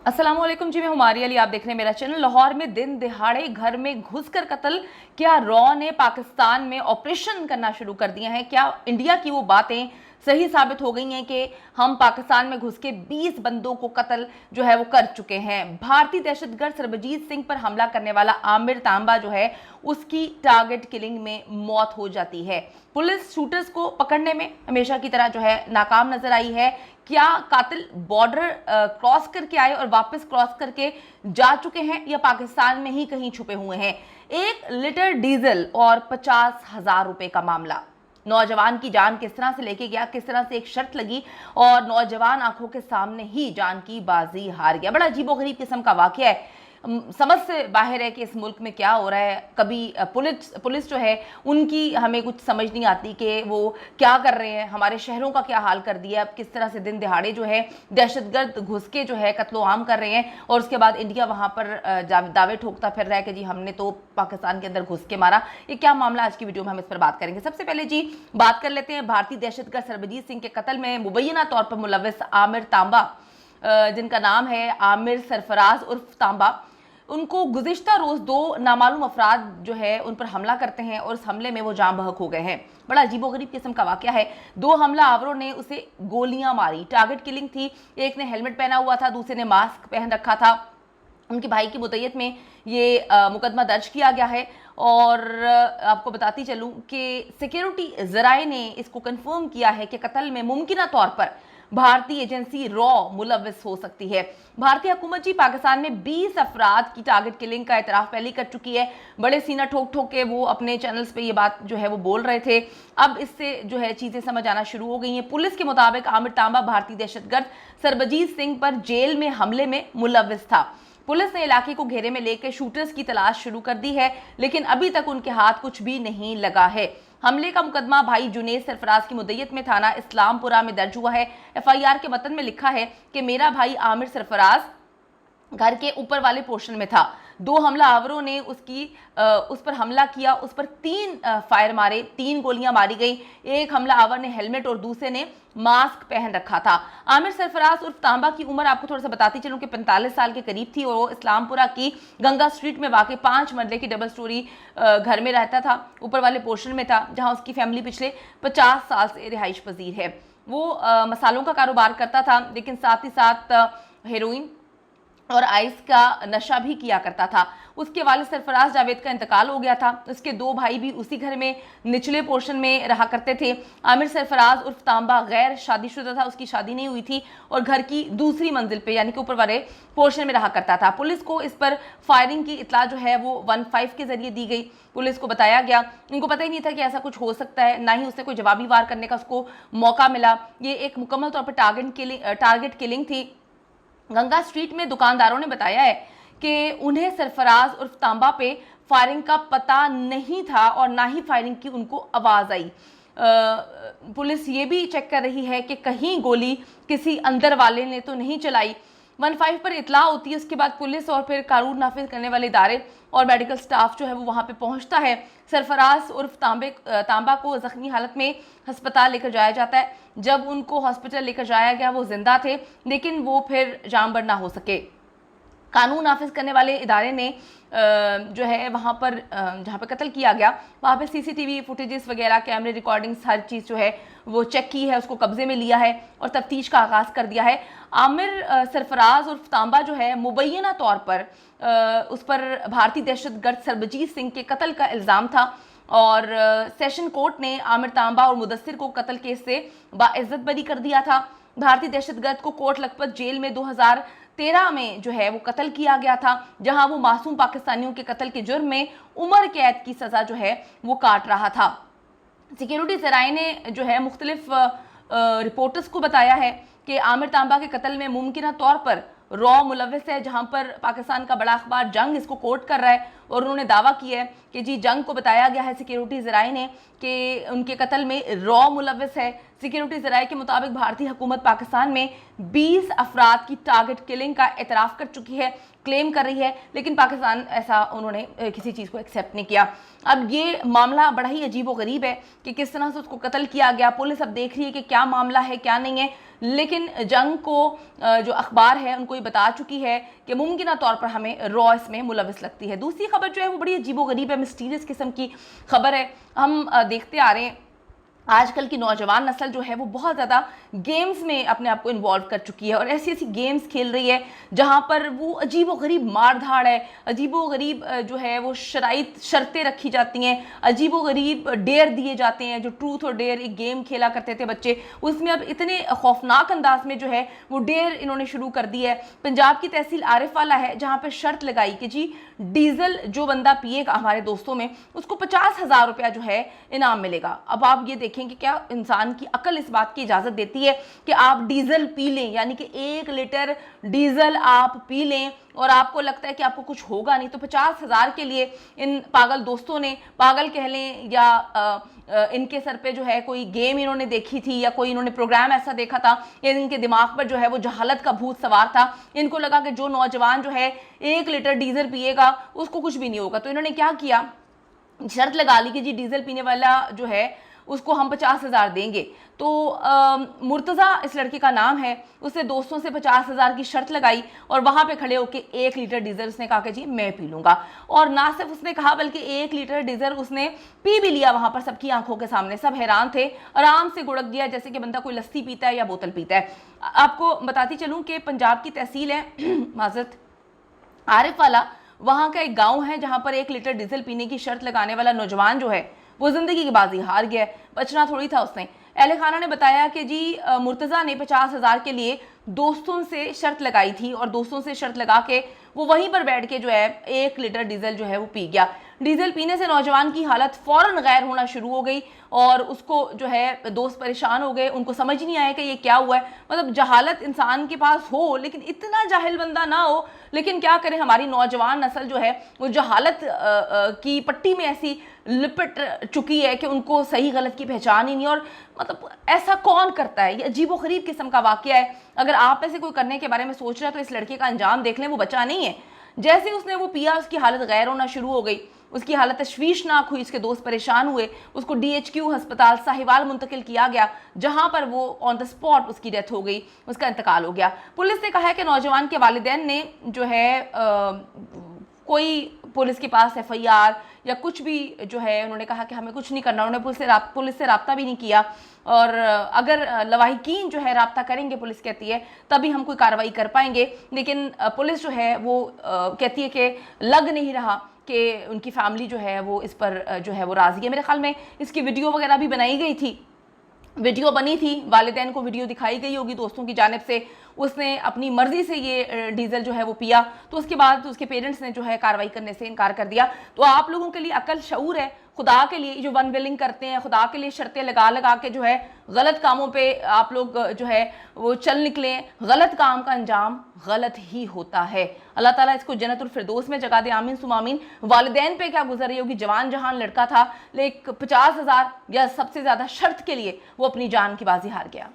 अस्सलामुअलैकुम जी, मैं हुमारी अली। आप देख रहे हैं मेरा चैनल। लाहौर में दिन दिहाड़े घर में घुसकर कत्ल। क्या रॉ ने पाकिस्तान में ऑपरेशन करना शुरू कर दिया है? क्या इंडिया की वो बातें सही साबित हो गई हैं कि हम पाकिस्तान में घुस के 20 बंदों को कत्ल जो है वो कर चुके हैं? भारतीय दहशतगर्द सरबजीत सिंह पर हमला करने वाला आमिर तांबा जो है उसकी टारगेट किलिंग में मौत हो जाती है। पुलिस शूटर्स को पकड़ने में हमेशा की तरह जो है नाकाम नजर आई है। क्या कातिल बॉर्डर क्रॉस करके आए और वापस क्रॉस करके जा चुके हैं या पाकिस्तान में ही कहीं छुपे हुए हैं? 1 लीटर डीजल और 50,000 रुपए का मामला। नौजवान की जान किस तरह से लेके गया, किस तरह से एक शर्त लगी और नौजवान आंखों के सामने ही जान की बाजी हार गया। बड़ा अजीबोगरीब किस्म का वाकया है। समझ से बाहर है कि इस मुल्क में क्या हो रहा है। कभी पुलिस जो है उनकी हमें कुछ समझ नहीं आती कि वो क्या कर रहे हैं, हमारे शहरों का क्या हाल कर दिया। अब किस तरह से दिन दिहाड़े जो है दहशतगर्द घुस के जो है कत्लो आम कर रहे हैं और उसके बाद इंडिया वहां पर दावे ठोकता फिर रहा है कि जी हमने तो पाकिस्तान के अंदर घुस के मारा। ये क्या मामला, आज की वीडियो में हम इस पर बात करेंगे। सबसे पहले जी बात कर लेते हैं भारतीय दहशतगर्द सरबजीत सिंह के कत्ल में मुबैना तौर पर मुलव्वस आमिर तांबा, जिनका नाम है आमिर सरफराज उर्फ तांबा। उनको गुज़िश्ता रोज 2 नामालूम अफराद जो है उन पर हमला करते हैं और उस हमले में वो जान बहक हो गए हैं। बड़ा अजीबोगरीब किस्म का वाकया है। 2 हमलावरों ने उसे गोलियां मारी। टारगेट किलिंग थी। एक ने हेलमेट पहना हुआ था, दूसरे ने मास्क पहन रखा था। उनके भाई की मुद्दत में ये मुकदमा दर्ज किया गया है। और आपको बताती चलूं कि सिक्योरिटी ज़राए ने इसको कंफर्म किया है कि कत्ल में मुमकिन तौर पर भारतीय एजेंसी रॉ मुलव्वस हो सकती है। भारतीय हुकूमत जी पाकिस्तान में 20 अफराद की टारगेट किलिंग का एतराफ़ पहले कर चुकी है। बड़े सीना ठोक ठोक के वो अपने चैनल्स पे ये बात जो है वो बोल रहे थे। अब इससे जो है चीज़ें समझ आना शुरू हो गई हैं। पुलिस के मुताबिक आमिर तांबा भारतीय दहशतगर्द सरबजीत सिंह पर जेल में हमले में मुलव्वस था। पुलिस ने इलाके को घेरे में लेकर शूटर्स की तलाश शुरू कर दी है, लेकिन अभी तक उनके हाथ कुछ भी नहीं लगा है। हमले का मुकदमा भाई जुनेद सरफराज की मुद्दत में थाना इस्लामपुरा में दर्ज हुआ है। एफआईआर के मतन में लिखा है कि मेरा भाई आमिर सरफराज घर के ऊपर वाले पोर्शन में था। 2 हमलावरों ने उस पर हमला किया। उस पर 3 फायर मारे, 3 गोलियां मारी गई। एक हमलावर ने हेलमेट और दूसरे ने मास्क पहन रखा था। आमिर सरफराज उर्फ तांबा की उम्र आपको थोड़ा सा बताती चलूं कि 45 साल के करीब थी और वो इस्लामपुरा की गंगा स्ट्रीट में वाकई 5 मंजिले की डबल स्टोरी घर में रहता था। ऊपर वाले पोर्शन में था जहां उसकी फैमिली पिछले 50 साल से रिहाइश पजीर है। वो मसालों का कारोबार करता था, लेकिन साथ ही साथ हेरोइन और आइस का नशा भी किया करता था। उसके वालिद सरफराज जावेद का इंतकाल हो गया था। उसके 2 भाई भी उसी घर में निचले पोर्शन में रहा करते थे। आमिर सरफराज उर्फ तांबा गैर शादीशुदा था, उसकी शादी नहीं हुई थी और घर की दूसरी मंजिल पे यानी कि ऊपर वाले पोर्शन में रहा करता था। पुलिस को इस पर फायरिंग की इतला जो है वो 15 के जरिए दी गई। पुलिस को बताया गया, इनको पता ही नहीं था कि ऐसा कुछ हो सकता है, ना ही उसने कोई जवाबी वार करने का उसको मौका मिला। ये एक मुकम्मल तौर पर टारगेट किलिंग थी। गंगा स्ट्रीट में दुकानदारों ने बताया है कि उन्हें सरफराज उर्फ तांबा पे फायरिंग का पता नहीं था और ना ही फायरिंग की उनको आवाज़ आई। पुलिस ये भी चेक कर रही है कि कहीं गोली किसी अंदर वाले ने तो नहीं चलाई। 15 पर इतला होती है, उसके बाद पुलिस और फिर कानून नाफिज करने वाले इदारे और मेडिकल स्टाफ जो है वो वहाँ पे पहुँचता है। सरफराज उर्फ तांबा को ज़ख्मी हालत में अस्पताल लेकर जाया जाता है। जब उनको हॉस्पिटल लेकर जाया गया वो जिंदा थे, लेकिन वो फिर जानबर ना हो सके। कानून नाफिज करने वाले इदारे ने जो है वहाँ पर जहाँ पे कत्ल किया गया वहाँ पे सीसीटीवी फुटेजेस वगैरह, कैमरे रिकॉर्डिंग्स, हर चीज़ जो है वो चेक की है, उसको कब्जे में लिया है और तफ्तीश का आगाज़ कर दिया है। आमिर सरफराज उर्फ तांबा जो है मुबैना तौर पर उस पर भारतीय दहशतगर्द सरबजीत सिंह के कत्ल का इल्ज़ाम था और सेशन कोर्ट ने आमिर तांबा और मुदस्सिर को कत्ल केस से बाइज्जत बरी कर दिया था। भारतीय दहशतगर्द को कोट लखपत जेल में 2013 में जो है वो कत्ल किया गया था, जहां वो मासूम पाकिस्तानियों के कत्ल के जुर्म में उम्र कैद की सज़ा जो है वो काट रहा था। सिक्योरिटी ज़राए ने जो है मुख्तलिफ रिपोर्टर्स को बताया है कि आमिर तांबा के कत्ल में मुमकिन तौर पर रॉ मुलव्वस है, जहां पर पाकिस्तान का बड़ा अखबार जंग इसको कोट कर रहा है और उन्होंने दावा किया है कि जी जंग को बताया गया है सिक्योरिटी ज़राए ने कि उनके कत्ल में रॉ मुलव्वस है। सिक्योरिटी ज़राए के मुताबिक भारतीय हुकूमत पाकिस्तान में 20 अफराद की टारगेट किलिंग का एतराफ़ कर चुकी है, क्लेम कर रही है, लेकिन पाकिस्तान ऐसा उन्होंने किसी चीज़ को एक्सेप्ट नहीं किया। अब ये मामला बड़ा ही अजीब व गरीब है कि किस तरह से उसको कत्ल किया गया। पुलिस अब देख रही है कि क्या मामला है क्या नहीं है। लेकिन जंग को जो अखबार है उनको ये बता चुकी है कि मुमकिन तौर पर हमें रॉ इसमें मुलविस लगती है। दूसरी खबर जो है वो बड़ी अजीबोगरीब है, मिस्टीरियस किस्म की खबर है। हम देखते आ रहे हैं आजकल की नौजवान नस्ल जो है वो बहुत ज़्यादा गेम्स में अपने आप को इन्वॉल्व कर चुकी है और ऐसी ऐसी गेम्स खेल रही है जहाँ पर वो अजीब व गरीब मार धाड़ है, अजीब व गरीब जो है वो शर्तें रखी जाती हैं, अजीब व गरीब डेयर दिए जाते हैं। जो ट्रूथ और डेयर एक गेम खेला करते थे बच्चे, उसमें अब इतने खौफनाक अंदाज में जो है वो डेयर इन्होंने शुरू कर दी है। पंजाब की तहसील आरिफ वाला है जहाँ पर शर्त लगाई कि जी डीजल जो बंदा पिएगा हमारे दोस्तों में उसको 50,000 रुपया जो है इनाम मिलेगा। अब आप ये देखें कि क्या इंसान की अकल इस बात की इजाज़त देती है कि आप डीजल पी लें, यानी कि 1 लीटर डीजल आप पी लें और आपको लगता है कि आपको कुछ होगा नहीं, तो 50,000 के लिए इन पागल दोस्तों ने, पागल कह लें या इनके सर पे जो है कोई गेम इन्होंने देखी थी या कोई इन्होंने प्रोग्राम ऐसा देखा था या इनके दिमाग पर जो है वो जहालत का भूत सवार था। इनको लगा कि जो नौजवान जो है 1 लीटर डीजल पिएगा उसको कुछ भी नहीं होगा, तो इन्होंने क्या किया, शर्त लगा ली कि जी डीजल पीने वाला जो है उसको हम 50,000 देंगे। तो मुर्तज़ा इस लड़के का नाम है, उसने दोस्तों से 50,000 की शर्त लगाई और वहाँ पे खड़े होकर 1 लीटर डीजल उसने कहा कि जी मैं पी लूँगा। और ना सिर्फ उसने कहा बल्कि 1 लीटर डीजल उसने पी भी लिया वहाँ पर सबकी आंखों के सामने। सब हैरान थे, आराम से गुड़क दिया जैसे कि बंदा कोई लस्सी पीता है या बोतल पीता है। आपको बताती चलूँ कि पंजाब की तहसील है माजरत आरिफ वाला, वहाँ का एक गाँव है जहाँ पर 1 लीटर डीजल पीने की शर्त लगाने वाला नौजवान जो है वो जिंदगी की बाजी हार गया, बचना थोड़ी था उसने। अहले खाना ने बताया कि जी मुर्तज़ा ने 50,000 के लिए दोस्तों से शर्त लगाई थी और दोस्तों से शर्त लगा के वो वहीं पर बैठ के जो है 1 लीटर डीजल जो है वो पी गया। डीजल पीने से नौजवान की हालत फ़ौरन गैर होना शुरू हो गई और उसको जो है दोस्त परेशान हो गए, उनको समझ नहीं आया कि ये क्या हुआ है। मतलब जहालत इंसान के पास हो लेकिन इतना जाहिल बंदा ना हो, लेकिन क्या करें हमारी नौजवान नस्ल जो है वो जहालत की पट्टी में ऐसी लिपट चुकी है कि उनको सही गलत की पहचान ही नहीं। और मतलब ऐसा कौन करता है, ये अजीबोगरीब किस्म का वाकया है। अगर आप ऐसे कोई करने के बारे में सोच रहे हैं तो इस लड़के का अंजाम देख लें, वो बचा नहीं है। जैसे उसने वो पिया उसकी हालत गैर होना शुरू हो गई, उसकी हालत तशवीशनाक हुई, उसके दोस्त परेशान हुए, उसको DHQ अस्पताल साहिवाल मुंतकिल किया गया जहां पर वो ऑन द स्पॉट उसकी डेथ हो गई, उसका इंतकाल हो गया। पुलिस ने कहा है कि नौजवान के वालिदैन ने जो है कोई पुलिस के पास FIR या कुछ भी जो है उन्होंने कहा कि हमें कुछ नहीं करना, उन्होंने पुलिस से राब्ता भी नहीं किया और अगर लवाहिकीन जो है राब्ता करेंगे पुलिस कहती है तभी हम कोई कार्रवाई कर पाएंगे। लेकिन पुलिस जो है वो कहती है कि लग नहीं रहा कि उनकी फैमिली जो है वो इस पर जो है वो राज़ी है। मेरे ख्याल में इसकी वीडियो वगैरह भी बनाई गई थी, वीडियो बनी थी, वालिदैन को वीडियो दिखाई गई होगी दोस्तों की जानिब से, उसने अपनी मर्जी से ये डीजल जो है वो पिया, तो उसके बाद उसके पेरेंट्स ने जो है कार्रवाई करने से इनकार कर दिया। तो आप लोगों के लिए अकल शऊर है, खुदा के लिए जो वन विलिंग करते हैं, खुदा के लिए शर्तें लगा लगा के जो है गलत कामों पे आप लोग जो है वो चल निकलें, गलत काम का अंजाम गलत ही होता है। अल्लाह ताला इसको जन्नतुल फिरदौस में जगह दे, आमीन सुम आमीन। वालिदैन पे क्या गुजर रही होगी, जवान जहान लड़का था, लेकिन 50,000 या सबसे ज्यादा शर्त के लिए वो अपनी जान की बाजी हार गया।